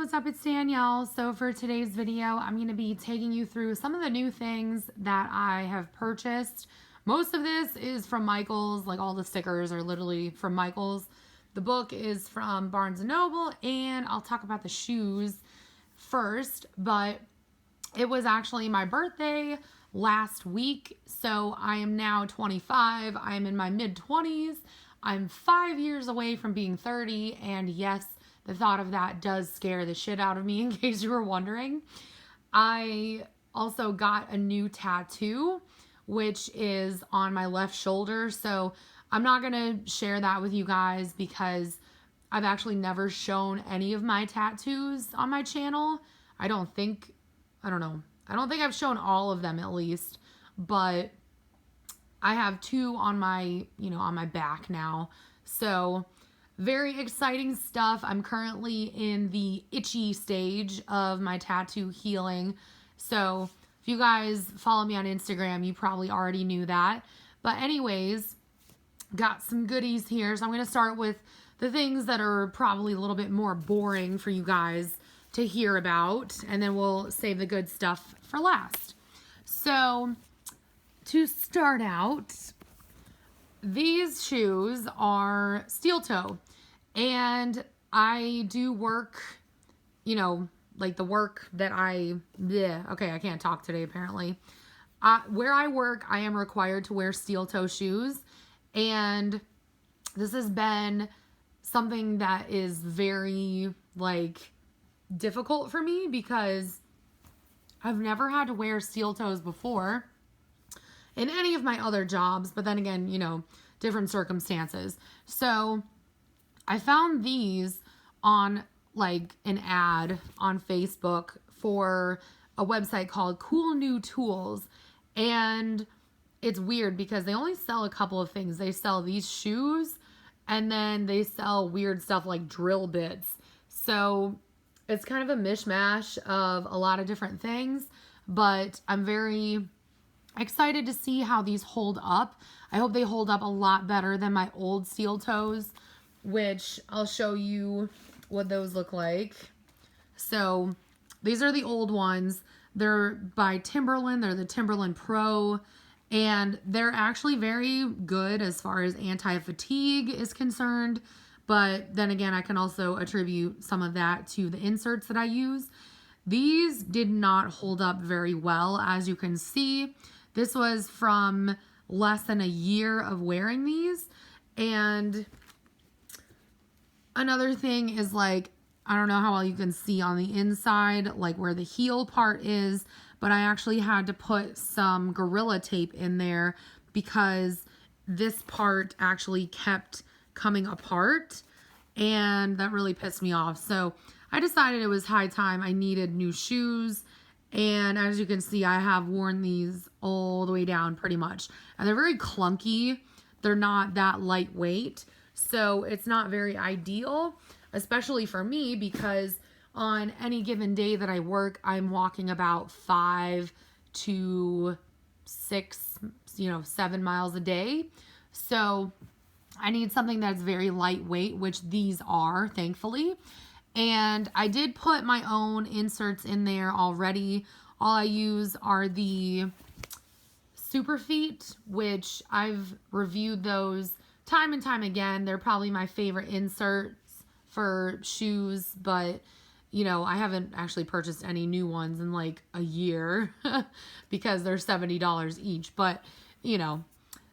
what's up? It's Danielle. So for today's video, I'm going to be taking you through some of the new things that I have purchased. Most of this is from Michael's, like all the stickers are literally from Michael's. The book is from Barnes & Noble, and I'll talk about the shoes first, but it was actually my birthday last week, so I am now 25. I'm in my mid-20s. I'm 5 years away from being 30, and yes, the thought of that does scare the shit out of me, in case you were wondering. I also got a new tattoo, which is on my left shoulder, so I'm not going to share that with you guys because I've actually never shown any of my tattoos on my channel. I don't think I've shown all of them at least, but I have two on my, on my back now. So very exciting stuff. I'm currently in the itchy stage of my tattoo healing. So if you guys follow me on Instagram, you probably already knew that. But anyways, got some goodies here. So I'm going to start with the things that are probably a little bit more boring for you guys to hear about, and then we'll save the good stuff for last. So to start out, these shoes are steel toe, and I do work, like the work that I can't talk today apparently. Where I work, I am required to wear steel toe shoes, and this has been something that is very difficult for me because I've never had to wear steel toes before in any of my other jobs, but then again, different circumstances. So I found these on an ad on Facebook for a website called Cool New Tools, and it's weird because they only sell a couple of things. They sell these shoes, and then they sell weird stuff like drill bits. So it's kind of a mishmash of a lot of different things, but I'm very excited to see how these hold up. I hope they hold up a lot better than my old steel toes, which I'll show you what those look like. So these are the old ones. They're by Timberland. They're the Timberland Pro, and they're actually very good as far as anti-fatigue is concerned. But then again, I can also attribute some of that to the inserts that I use. These did not hold up very well, as you can see. This was from less than a year of wearing these. And another thing is I don't know how well you can see on the inside, where the heel part is, but I actually had to put some Gorilla Tape in there because this part actually kept coming apart, and that really pissed me off. So I decided it was high time I needed new shoes, and as you can see, I have worn these all the way down pretty much, and they're very clunky. They're not that lightweight, so it's not very ideal, especially for me, because on any given day that I work, I'm walking about 5 to 6, 7 miles a day. So I need something that's very lightweight, which these are, thankfully. And I did put my own inserts in there already. All I use are the Super Feet, which I've reviewed those time and time again. They're probably my favorite inserts for shoes, but I haven't actually purchased any new ones in a year because they're $70 each. But,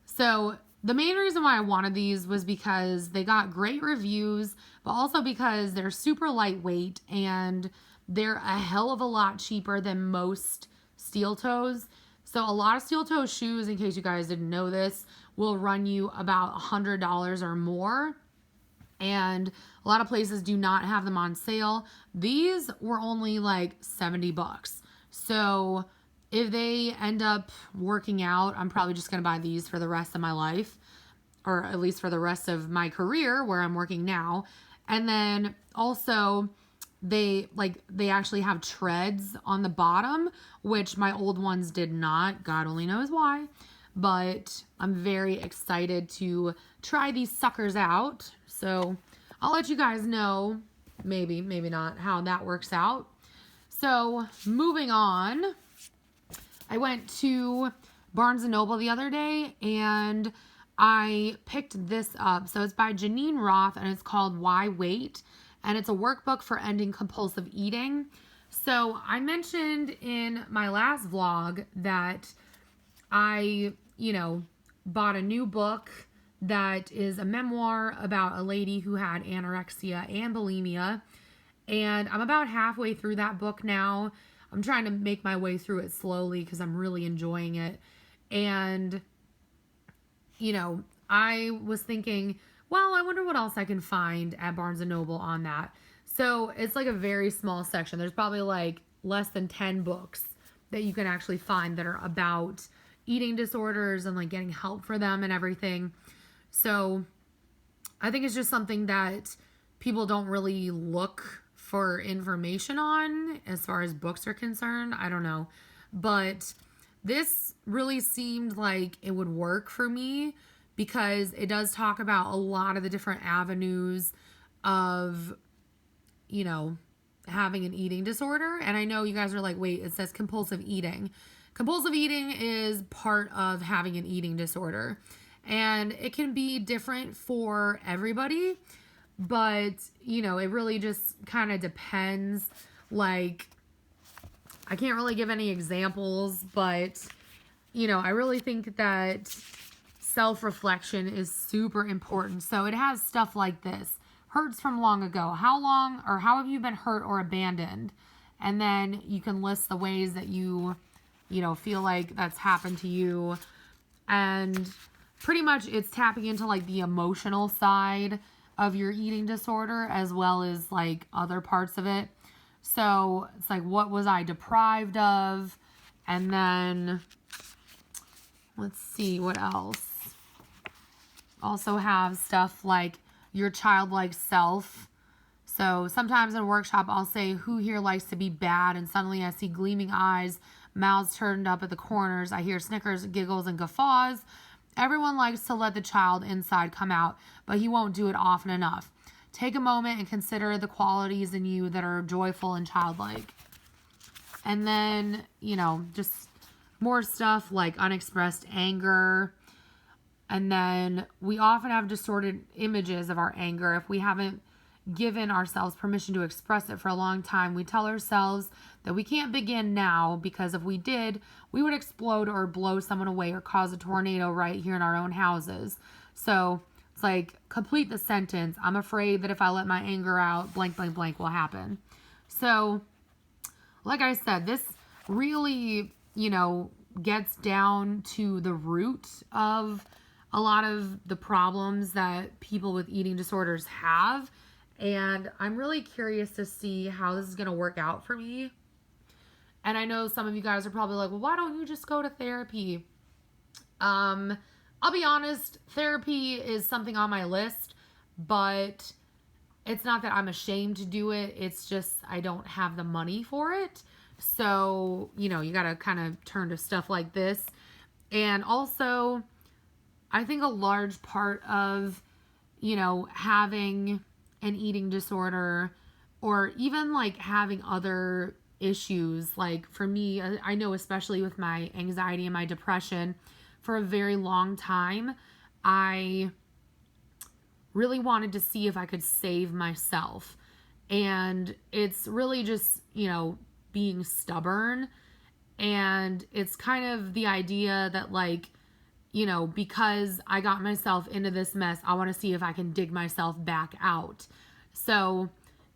so the main reason why I wanted these was because they got great reviews, but also because they're super lightweight and they're a hell of a lot cheaper than most steel toes. So a lot of steel toe shoes, in case you guys didn't know this, will run you about $100 or more. And a lot of places do not have them on sale. These were only $70. So if they end up working out, I'm probably just going to buy these for the rest of my life, or at least for the rest of my career where I'm working now. And then also they actually have treads on the bottom, which my old ones did not. God only knows why. But I'm very excited to try these suckers out. So I'll let you guys know maybe not, how that works out. So moving on, I went to Barnes & Noble the other day and I picked this up. So it's by Janine Roth and it's called Why Wait? And it's a workbook for ending compulsive eating. So I mentioned in my last vlog that I, bought a new book that is a memoir about a lady who had anorexia and bulimia. And I'm about halfway through that book now. I'm trying to make my way through it slowly because I'm really enjoying it. And, I was thinking, well, I wonder what else I can find at Barnes & Noble on that. So it's like a very small section. There's probably like less than 10 books that you can actually find that are about eating disorders and like getting help for them and everything. So I think it's just something that people don't really look for information on as far as books are concerned. I don't know. But this really seemed like it would work for me because it does talk about a lot of the different avenues of, having an eating disorder. And I know you guys are like, wait, it says compulsive eating. Compulsive eating is part of having an eating disorder. And it can be different for everybody. But, it really just kind of depends. Like, I can't really give any examples, but, I really think that self-reflection is super important. So it has stuff like this. Hurts from long ago. How long or how have you been hurt or abandoned? And then you can list the ways that you feel like that's happened to you. And pretty much it's tapping into like the emotional side of your eating disorder as well as like other parts of it. So it's like, what was I deprived of? And then let's see what else. Also have stuff like your childlike self. So sometimes in a workshop, I'll say, who here likes to be bad? And suddenly I see gleaming eyes, mouths turned up at the corners. I hear snickers, giggles, and guffaws. Everyone likes to let the child inside come out, but he won't do it often enough. Take a moment and consider the qualities in you that are joyful and childlike. And then, just more stuff like unexpressed anger. And then we often have distorted images of our anger. If we haven't given ourselves permission to express it for a long time, we tell ourselves that we can't begin now because if we did, we would explode or blow someone away or cause a tornado right here in our own houses. So it's like, complete the sentence. I'm afraid that if I let my anger out, blank, blank, blank will happen. So like I said, this really, gets down to the root of a lot of the problems that people with eating disorders have. And I'm really curious to see how this is going to work out for me. And I know some of you guys are probably like, well, why don't you just go to therapy? I'll be honest, therapy is something on my list, but it's not that I'm ashamed to do it. It's just I don't have the money for it. So, you got to kind of turn to stuff like this. And also, I think a large part of, having an eating disorder or even like having other issues, like for me, I know especially with my anxiety and my depression, for a very long time, I really wanted to see if I could save myself. And it's really just, being stubborn. And it's kind of the idea that like, because I got myself into this mess, I want to see if I can dig myself back out. So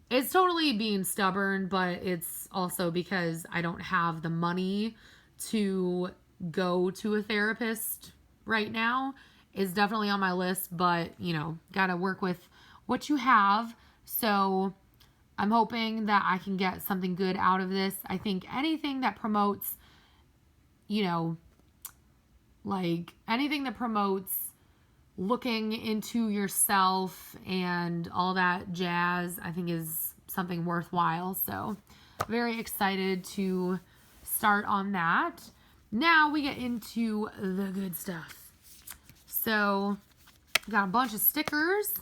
it's totally being stubborn, but it's also because I don't have the money to go to a therapist right now. Is definitely on my list, but got to work with what you have. So I'm hoping that I can get something good out of this. I think anything that promotes, like anything that promotes looking into yourself and all that jazz, I think is something worthwhile. So very excited to start on that. Now we get into the good stuff. So got a bunch of stickers.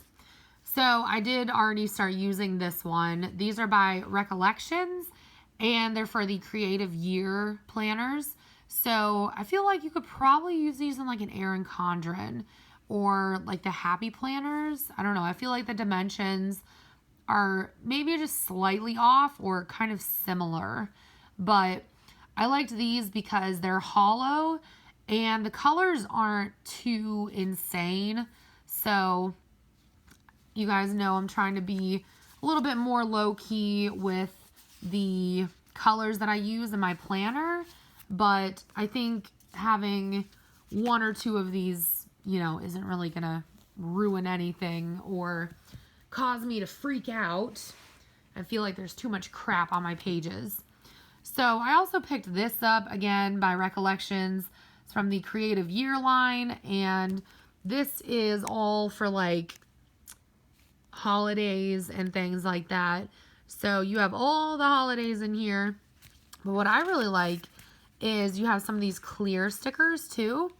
So I did already start using this one. These are by Recollections, and they're for the creative year planners. So I feel like you could probably use these in like an Erin Condren or like the happy planners. I don't know. I feel like the dimensions are maybe just slightly off or kind of similar, but I liked these because they're hollow and the colors aren't too insane. So you guys know I'm trying to be a little bit more low-key with the colors that I use in my planner, but I think having one or two of these, you know, isn't really gonna ruin anything or cause me to freak out. I feel like there's too much crap on my pages. So I also picked this up again by Recollections. It's from the Creative Year line, and this is all for like holidays and things like that. So you have all the holidays in here. But what I really like is you have some of these clear stickers too.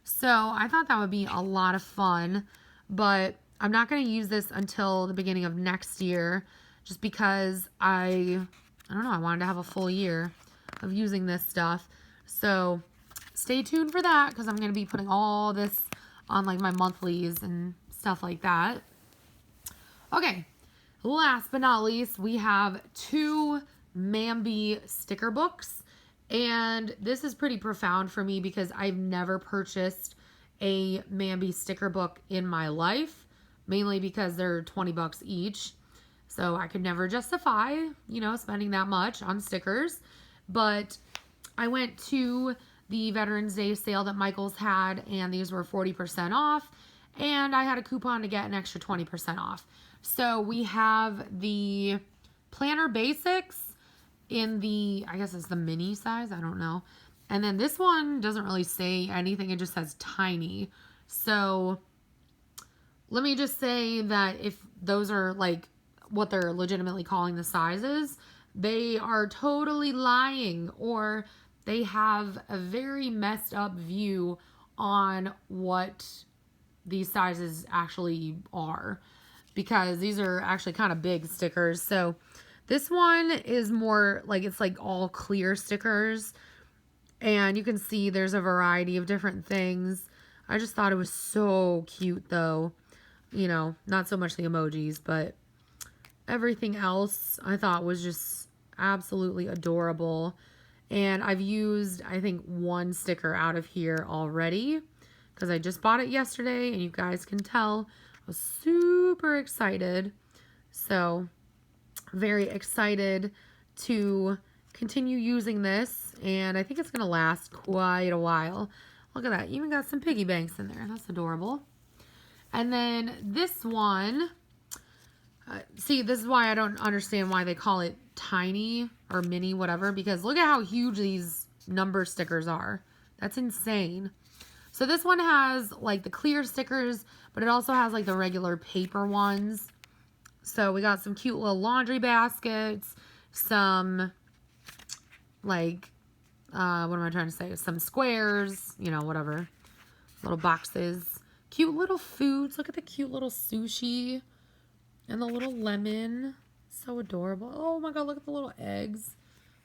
So I thought that would be a lot of fun, but I'm not going to use this until the beginning of next year just because I don't know, I wanted to have a full year of using this stuff. So stay tuned for that because I'm going to be putting all this on like my monthlies and stuff like that. Okay, last but not least, we have 2 Mambi sticker books. And this is pretty profound for me because I've never purchased a Mambi sticker book in my life, mainly because they're 20 bucks each. So I could never justify, you know, spending that much on stickers. But I went to the Veterans Day sale that Michaels had, and these were 40% off. And I had a coupon to get an extra 20% off. So we have the Planner Basics in the, I guess it's the mini size, I don't know. And then this one doesn't really say anything, it just says tiny. So let me just say that if those are like what they're legitimately calling the sizes, they are totally lying, or they have a very messed up view on what these sizes actually are, because these are actually kind of big stickers. So this one is more like, it's like all clear stickers, and you can see there's a variety of different things. I just thought it was so cute though. You know, not so much the emojis, but everything else I thought was just absolutely adorable. And I've used, I think, 1 sticker out of here already because I just bought it yesterday, and you guys can tell I was super excited. So very excited to continue using this, and I think it's going to last quite a while. Look at that. Even got some piggy banks in there. That's adorable. And then this one, see, this is why I don't understand why they call it tiny or mini, whatever, because look at how huge these number stickers are. That's insane. So this one has like the clear stickers, but it also has like the regular paper ones. So we got some cute little laundry baskets, some like, what am I trying to say? Some squares, you know, whatever, little boxes, cute little foods. Look at the cute little sushi and the little lemon. So adorable. Oh my God, look at the little eggs.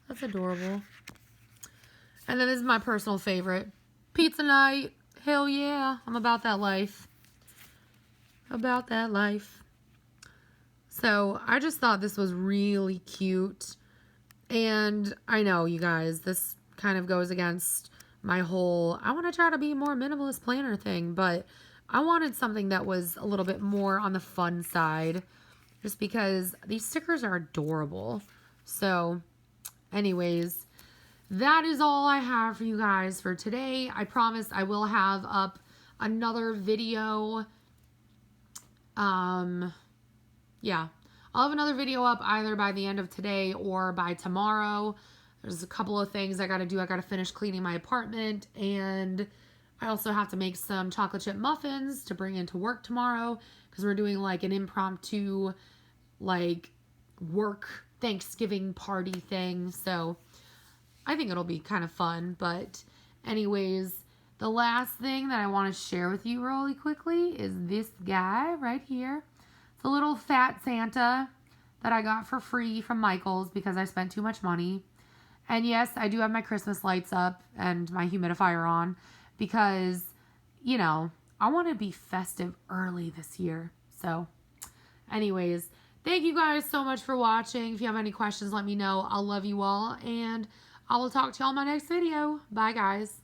That's adorable. And then this is my personal favorite. Pizza night. Hell yeah. I'm about that life. About that life. So I just thought this was really cute. And I know, you guys, this kind of goes against my whole, I want to try to be more minimalist planner thing, but I wanted something that was a little bit more on the fun side, just because these stickers are adorable. So anyways, that is all I have for you guys for today. I promise I will have up another video. Yeah, I'll have another video up either by the end of today or by tomorrow. There's a couple of things I got to do. I got to finish cleaning my apartment, and I also have to make some chocolate chip muffins to bring into work tomorrow, because we're doing like an impromptu like work Thanksgiving party thing. So I think it'll be kind of fun. But anyways, the last thing that I want to share with you really quickly is this guy right here. It's the little fat Santa that I got for free from Michael's because I spent too much money. And yes, I do have my Christmas lights up and my humidifier on because, you know, I want to be festive early this year. So, anyways, thank you guys so much for watching. If you have any questions, let me know. I'll love you all, and I will talk to y'all in my next video. Bye, guys.